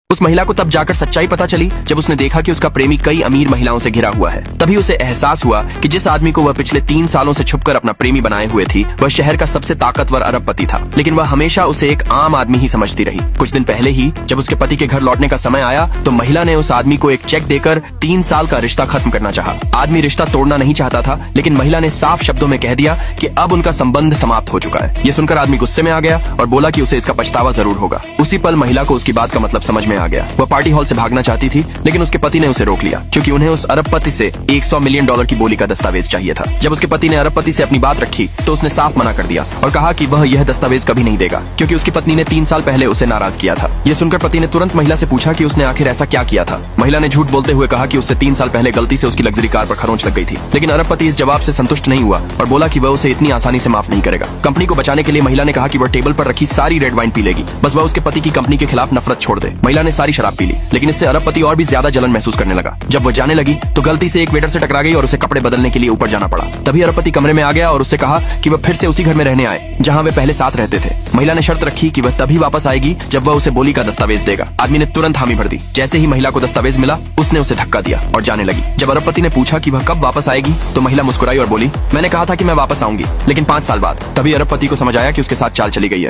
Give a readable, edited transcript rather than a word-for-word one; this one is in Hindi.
उस महिला को तब जाकर सच्चाई पता चली जब उसने देखा कि उसका प्रेमी कई अमीर महिलाओं से घिरा हुआ है। तभी उसे एहसास हुआ कि जिस आदमी को वह पिछले 3 सालों से छुपकर अपना प्रेमी बनाए हुए थी वह शहर का सबसे ताकतवर अरबपति था, लेकिन वह हमेशा उसे एक आम आदमी ही समझती रही। कुछ दिन पहले ही जब उसके पति के घर लौटने का समय आया तो महिला ने उस आदमी को एक चेक देकर 3 साल का रिश्ता खत्म करना चाहा। आदमी रिश्ता तोड़ना नहीं चाहता था, लेकिन महिला ने साफ शब्दों में कह दिया कि अब उनका संबंध समाप्त हो चुका है। ये सुनकर आदमी गुस्से में आ गया और बोला कि उसे इसका पछतावा जरूर होगा। उसी पल महिला को उसकी बात का मतलब समझ में आ गया। वह पार्टी हॉल से भागना चाहती थी, लेकिन उसके पति ने उसे रोक लिया क्योंकि उन्हें उस अरबपति से $100 मिलियन की बोली का दस्तावेज चाहिए था। जब उसके पति ने अरबपति से अपनी बात रखी तो उसने साफ मना कर दिया और कहा कि वह यह दस्तावेज कभी नहीं देगा क्योंकि उसकी पत्नी ने 3 साल पहले उसे नाराज किया था। यह सुनकर पति ने तुरंत महिला से पूछा कि उसने आखिर ऐसा क्या किया था। महिला ने झूठ बोलते हुए कहा कि उससे 3 साल पहले गलती से उसकी लग्जरी कार पर खरोंच लग गई थी, लेकिन अरबपति इस जवाब से संतुष्ट नहीं हुआ और बोला कि वह उसे इतनी आसानी से माफ नहीं करेगा। कंपनी को बचाने के लिए महिला ने कहा कि वह टेबल पर रखी सारी रेड वाइन पी लेगी, बस वह उसके पति की कंपनी के खिलाफ नफरत छोड़ दे। महिला ने सारी शराब पी ली, लेकिन इससे अरबपति और भी ज्यादा जलन महसूस करने लगा। जब वह जाने लगी तो गलती से एक वेटर से टकरा गई और उसे कपड़े बदलने के लिए ऊपर जाना पड़ा। तभी अरबपति कमरे में आ गया और उससे कहा कि वह फिर से उसी घर में रहने आए जहां वे पहले साथ रहते थे। महिला ने शर्त रखी कि वह तभी वापस आएगी जब वह उसे बोली का दस्तावेज देगा। आदमी ने तुरंत हामी भर दी। जैसे ही महिला को दस्तावेज मिला उसने उसे धक्का दिया और जाने लगी। जब अरबपति ने पूछा कि वह कब वापस आएगी तो महिला मुस्कुराई और बोली, मैंने कहा था कि मैं वापस आऊंगी, लेकिन 5 साल बाद। तभी अरबपति को समझ आया कि उसके साथ चाल चली गई है।